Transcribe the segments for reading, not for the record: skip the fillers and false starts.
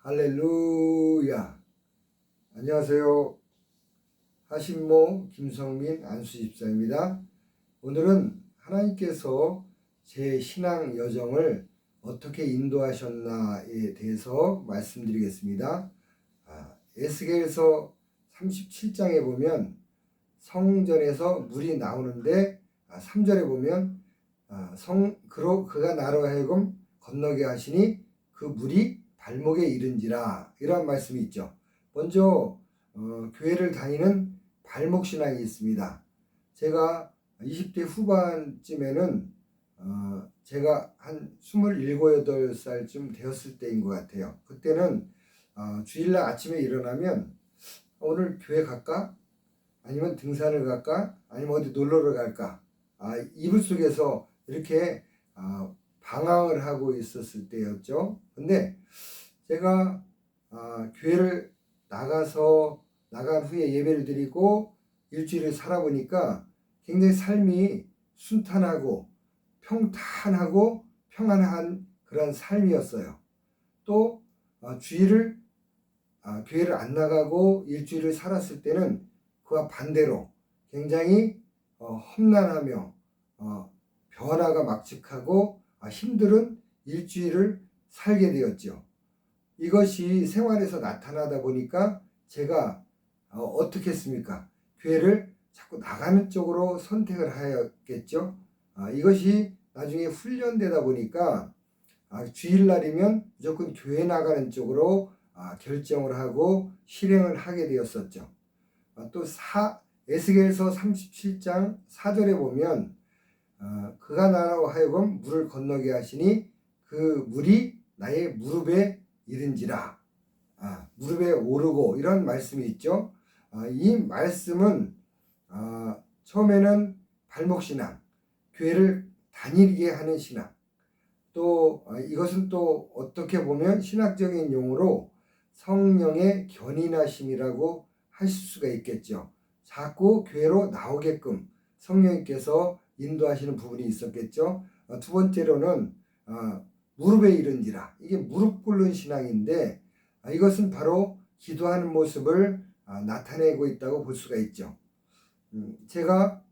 할렐루야. 안녕하세요. 하신모 김성민 안수집사입니다. 오늘은 하나님께서 제 신앙 여정을 어떻게 인도하셨나에 대해서 말씀드리겠습니다. 에스겔서 37장에 보면 성전에서 물이 나오는데 3절에 보면 그가 나로 하여금 건너게 하시니 그 물이 발목에 이른지라, 이러한 말씀이 있죠. 먼저 교회를 다니는 발목 신앙이 있습니다. 제가 20대 후반쯤에는 제가 한 27, 8살쯤 되었을 때인 것 같아요. 그때는 주일날 아침에 일어나면 오늘 교회 갈까? 아니면 등산을 갈까? 아니면 어디 놀러를 갈까? 이불 속에서 이렇게 방황을 하고 있었을 때였죠. 근데 제가 교회를 나간 후에 예배를 드리고 일주일을 살아보니까 굉장히 삶이 순탄하고 평탄하고 평안한 그런 삶이었어요. 또 교회를 안 나가고 일주일을 살았을 때는 그와 반대로 굉장히 험난하며 변화가 막직하고 힘든 일주일을 살게 되었죠. 이것이 생활에서 나타나다 보니까 제가 어떻게 했습니까? 교회를 자꾸 나가는 쪽으로 선택을 하였겠죠. 이것이 나중에 훈련되다 보니까 주일날이면 무조건 교회 나가는 쪽으로 결정을 하고 실행을 하게 되었었죠. 또 에스겔서 37장 4절에 보면 그가 나로 하여금 물을 건너게 하시니 그 물이 나의 무릎에 이른지라, 무릎에 오르고, 이런 말씀이 있죠. 이 말씀은 처음에는 발목신앙, 교회를 다니게 하는 신앙, 또 이것은 또 어떻게 보면 신학적인 용어로 성령의 견인하심이라고 하실 수가 있겠죠. 자꾸 교회로 나오게끔 성령님께서 인도하시는 부분이 있었겠죠. 두 번째로는 무릎에 이른지라, 이게 무릎 꿇는 신앙인데 이것은 바로 기도하는 모습을 나타내고 있다고 볼 수가 있죠. 제가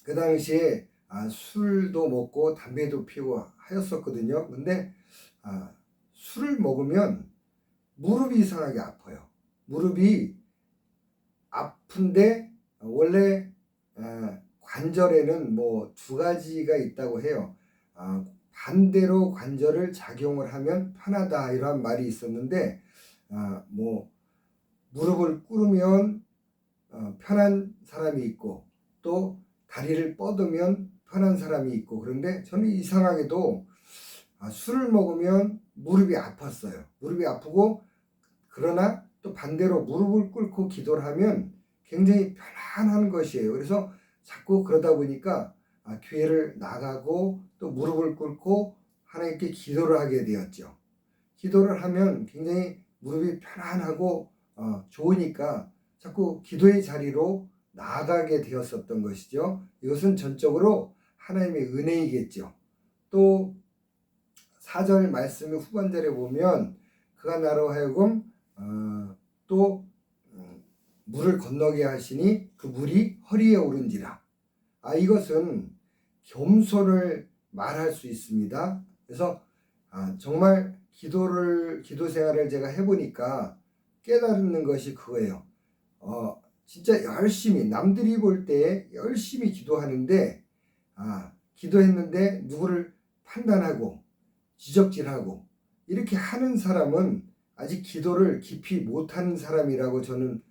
그 당시에 술도 먹고 담배도 피우고 하였었거든요. 근데 술을 먹으면 무릎이 이상하게 아파요. 무릎이 아픈데 원래 관절에는 뭐 두 가지가 있다고 해요. 반대로 관절을 작용을 하면 편하다, 이러한 말이 있었는데 뭐 무릎을 꿇으면 편한 사람이 있고 또 다리를 뻗으면 편한 사람이 있고, 그런데 저는 이상하게도 술을 먹으면 무릎이 아팠어요. 무릎이 아프고, 그러나 또 반대로 무릎을 꿇고 기도를 하면 굉장히 편안한 것이에요. 그래서 자꾸 그러다 보니까 교회를 나가고 또 무릎을 꿇고 하나님께 기도를 하게 되었죠. 기도를 하면 굉장히 무릎이 편안하고 좋으니까 자꾸 기도의 자리로 나아가게 되었었던 것이죠. 이것은 전적으로 하나님의 은혜이겠죠. 또 4절 말씀의 후반절에 보면 그가 나로 하여금 또 물을 건너게 하시니 그 물이 허리에 오른지라. 이것은 겸손을 말할 수 있습니다. 그래서 정말 기도 생활을 제가 해보니까 깨달는 것이 그거예요. 진짜 열심히, 남들이 볼 때 열심히 기도하는데 기도했는데 누구를 판단하고 지적질하고 이렇게 하는 사람은 아직 기도를 깊이 못하는 사람이라고 저는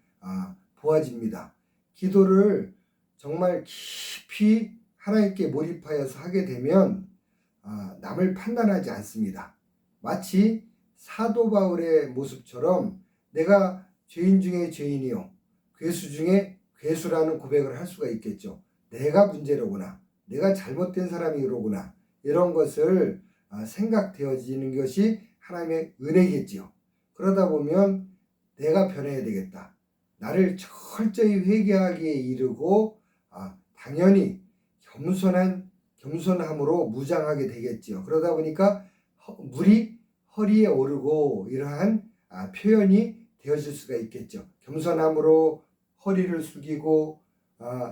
보아집니다. 기도를 정말 깊이 하나님께 몰입하여서 하게 되면 남을 판단하지 않습니다. 마치 사도 바울의 모습처럼 내가 죄인 중에 죄인이요 괴수 중에 괴수라는 고백을 할 수가 있겠죠. 내가 문제로구나, 내가 잘못된 사람이로구나, 이런 것을 생각되어지는 것이 하나님의 은혜겠지요. 그러다 보면 내가 변해야 되겠다, 나를 철저히 회개하기에 이르고 당연히 겸손함으로 무장하게 되겠지요. 그러다 보니까 물이 허리에 오르고, 이러한 표현이 되어질 수가 있겠죠. 겸손함으로 허리를 숙이고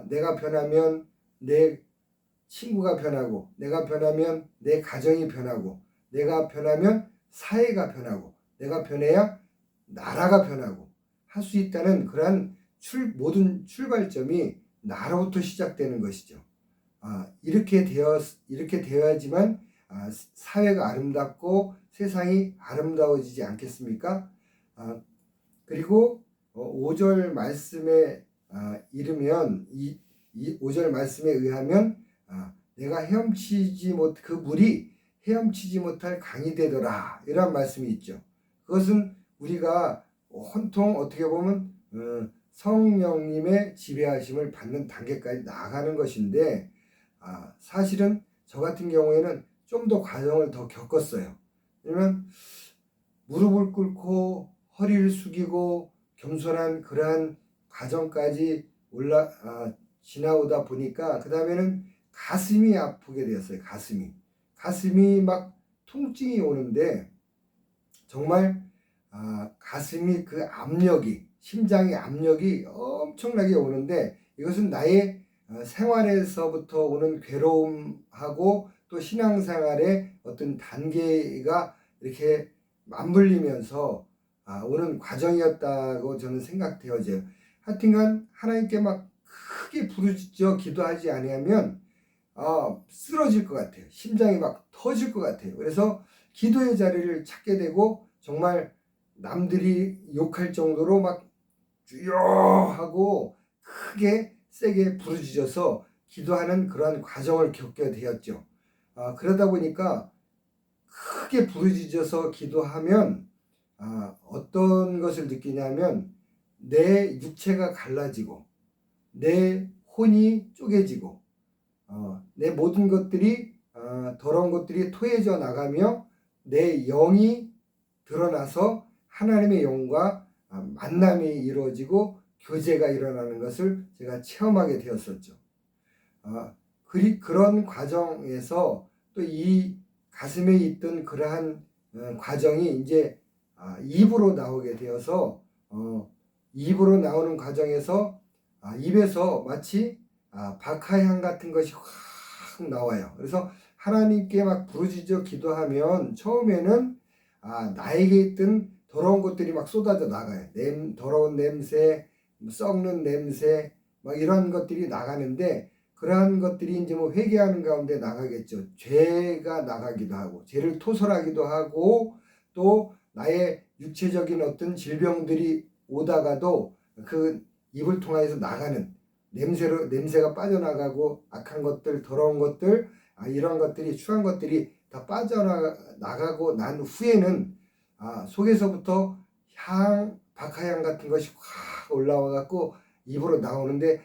내가 변하면 내 친구가 변하고, 내가 변하면 내 가정이 변하고, 내가 변하면 사회가 변하고, 내가 변해야 나라가 변하고 할 수 있다는 그러한 모든 출발점이 나로부터 시작되는 것이죠. 이렇게 되어야지만 사회가 아름답고 세상이 아름다워지지 않겠습니까? 그리고 5절 말씀에 이르면 이 5절 말씀에 의하면 내가 그 물이 헤엄치지 못할 강이 되더라, 이런 말씀이 있죠. 그것은 우리가 혼통 어떻게 보면 성령님의 지배하심을 받는 단계까지 나아가는 것인데, 사실은 저 같은 경우에는 좀 더 과정을 더 겪었어요. 왜냐면 무릎을 꿇고 허리를 숙이고 겸손한 그러한 과정까지 지나오다 보니까 그 다음에는 가슴이 아프게 되었어요. 가슴이 막 통증이 오는데, 정말 가슴이 심장의 압력이 엄청나게 오는데, 이것은 나의 생활에서부터 오는 괴로움하고 또 신앙생활의 어떤 단계가 이렇게 맞물리면서 오는 과정이었다고 저는 생각되어져요. 하여튼간 하나님께 막 크게 부르짖어 기도하지 아니하면 쓰러질 것 같아요. 심장이 막 터질 것 같아요. 그래서 기도의 자리를 찾게 되고, 정말 남들이 욕할 정도로 막 주여 하고 크게 세게 부르짖어서 기도하는 그러한 과정을 겪게 되었죠. 그러다 보니까 크게 부르짖어서 기도하면 어떤 것을 느끼냐면 내 육체가 갈라지고 내 혼이 쪼개지고 내 모든 것들이 더러운 것들이 토해져 나가며 내 영이 드러나서 하나님의 영과 만남이 이루어지고 교제가 일어나는 것을 제가 체험하게 되었었죠. 그런 과정에서 또 이 가슴에 있던 그러한 과정이 이제 입으로 나오게 되어서 입으로 나오는 과정에서 입에서 마치 박하향 같은 것이 확 나와요. 그래서 하나님께 막 부르짖어 기도하면 처음에는 나에게 있던 더러운 것들이 막 쏟아져 나가요. 더러운 냄새, 썩는 냄새, 막 이런 것들이 나가는데, 그러한 것들이 이제 뭐 회개하는 가운데 나가겠죠. 죄가 나가기도 하고, 죄를 토설하기도 하고, 또 나의 육체적인 어떤 질병들이 오다가도 그 입을 통해서 나가는 냄새가 빠져나가고, 악한 것들, 더러운 것들, 이런 것들이, 추한 것들이 다 빠져나가고 난 후에는 속에서부터 박하향 같은 것이 확 올라와 갖고 입으로 나오는데,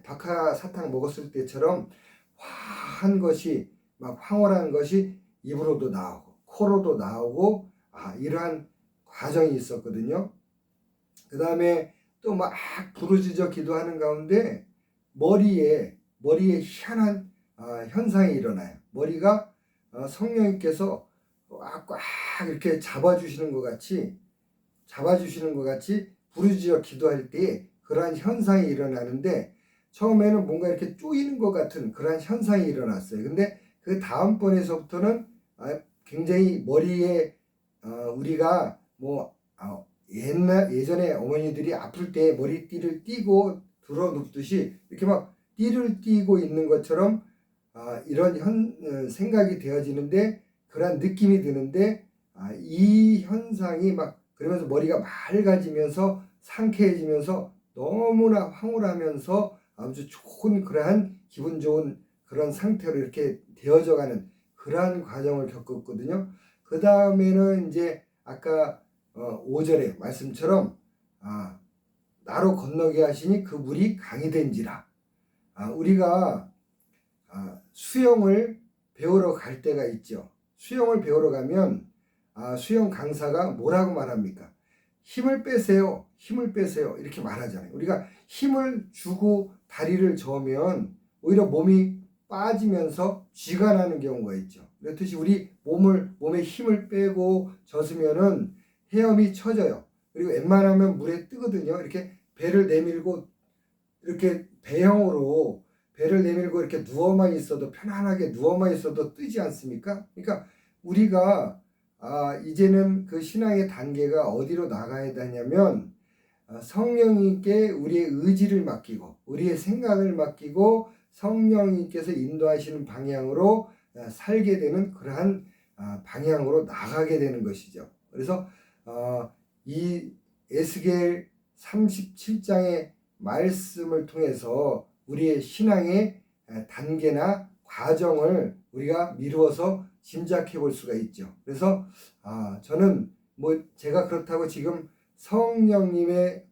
박하 사탕 먹었을 때처럼 화한 것이, 막 황홀한 것이 입으로도 나오고 코로도 나오고 이러한 과정이 있었거든요. 그 다음에 또 막 부르짖어 기도하는 가운데 머리에 희한한 현상이 일어나요. 머리가 성령님께서 꽉 이렇게 잡아주시는 것 같이 부르짖어 기도할 때 그러한 현상이 일어나는데, 처음에는 뭔가 이렇게 쪼이는 것 같은 그러한 현상이 일어났어요. 근데 그 다음번에서부터는 굉장히 머리에 우리가 뭐 예전에 어머니들이 아플 때 머리띠를 띠고 들어 눕듯이 이렇게 막 띠를 띠고 있는 것처럼 이런 생각이 되어지는데, 그러한 느낌이 드는데, 이 현상이 막 그러면서 머리가 맑아지면서 상쾌해지면서 너무나 황홀하면서 아주 좋은 그러한 기분 좋은 그런 상태로 이렇게 되어져가는 그러한 과정을 겪었거든요. 그 다음에는 이제 아까 5절의 말씀처럼 나로 건너게 하시니 그 물이 강이 된지라. 우리가 수영을 배우러 갈 때가 있죠. 수영을 배우러 가면 수영 강사가 뭐라고 말합니까? 힘을 빼세요. 이렇게 말하잖아요. 우리가 힘을 주고 다리를 저으면 오히려 몸이 빠지면서 쥐가 나는 경우가 있죠. 그렇듯이 우리 몸에 힘을 빼고 젖으면은 헤엄이 쳐져요. 그리고 웬만하면 물에 뜨거든요. 이렇게 배를 내밀고 이렇게 배형으로 배를 내밀고 이렇게 누워만 있어도 편안하게 누워만 있어도 뜨지 않습니까? 그러니까 우리가 이제는 그 신앙의 단계가 어디로 나가야 되냐면 성령님께 우리의 의지를 맡기고 우리의 생각을 맡기고 성령님께서 인도하시는 방향으로 살게 되는 그러한 방향으로 나가게 되는 것이죠. 그래서 이 에스겔 37장의 말씀을 통해서 우리의 신앙의 단계나 과정을 우리가 미루어서 짐작해 볼 수가 있죠. 그래서 저는 뭐 제가 그렇다고 지금 성령님의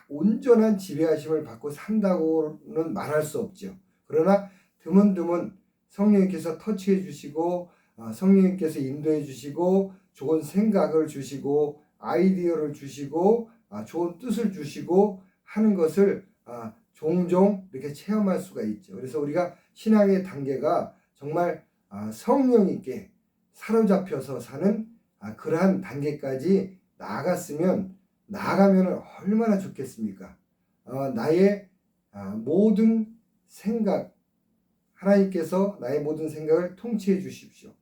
온전한 지배하심을 받고 산다고는 말할 수 없죠. 그러나 드문드문 성령님께서 터치해 주시고 성령님께서 인도해 주시고 좋은 생각을 주시고 아이디어를 주시고 좋은 뜻을 주시고 하는 것을 종종 이렇게 체험할 수가 있죠. 그래서 우리가 신앙의 단계가 정말 성령님께 사로잡혀서 사는 그러한 단계까지 나아가면 얼마나 좋겠습니까? 나의 모든 생각, 하나님께서 나의 모든 생각을 통치해 주십시오.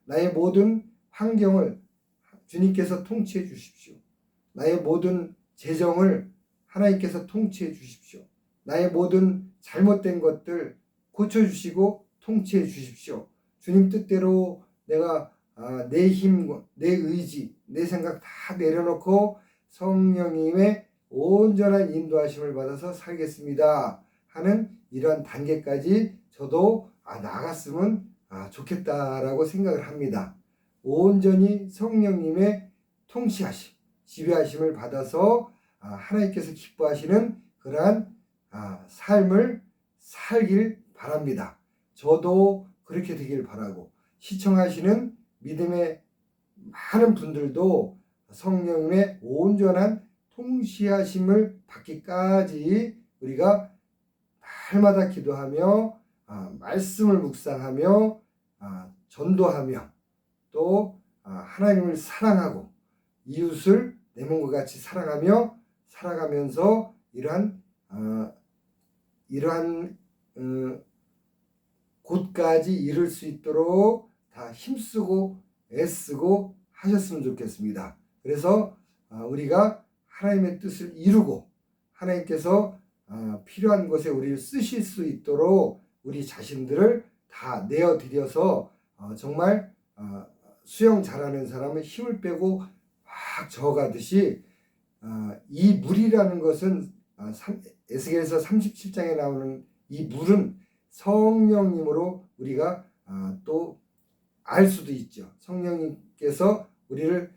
나의 모든 환경을 주님께서 통치해 주십시오. 나의 모든 재정을 하나님께서 통치해 주십시오. 나의 모든 잘못된 것들 고쳐주시고 통치해 주십시오. 주님 뜻대로 내가 내 힘, 내 의지, 내 생각 다 내려놓고 성령님의 온전한 인도하심을 받아서 살겠습니다 하는 이러한 단계까지 저도 나갔으면 좋겠다라고 생각을 합니다. 온전히 성령님의 통치하심, 지배하심을 받아서 하나님께서 기뻐하시는 그러한 삶을 살길 바랍니다. 저도 그렇게 되길 바라고 시청하시는 믿음의 많은 분들도 성령님의 온전한 통치하심을 받기까지 우리가 날마다 기도하며 말씀을 묵상하며 전도하며 또 하나님을 사랑하고 이웃을 내 몸과 같이 사랑하며 살아가면서 이러한 곳까지 이룰 수 있도록 다 힘쓰고 애쓰고 하셨으면 좋겠습니다. 그래서 우리가 하나님의 뜻을 이루고 하나님께서 필요한 곳에 우리를 쓰실 수 있도록 우리 자신들을 다 내어드려서 정말 수영 잘하는 사람은 힘을 빼고 막 저어가듯이 이 물이라는 것은 에스겔서 37장에 나오는 이 물은 성령님으로 우리가 또 알 수도 있죠. 성령님께서 우리를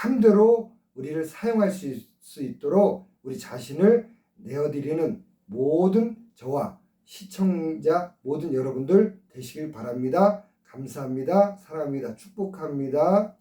마음대로 우리를 사용할 수 있도록 우리 자신을 내어드리는 모든 저와 시청자 모든 여러분들 되시길 바랍니다. 감사합니다. 사랑합니다. 축복합니다.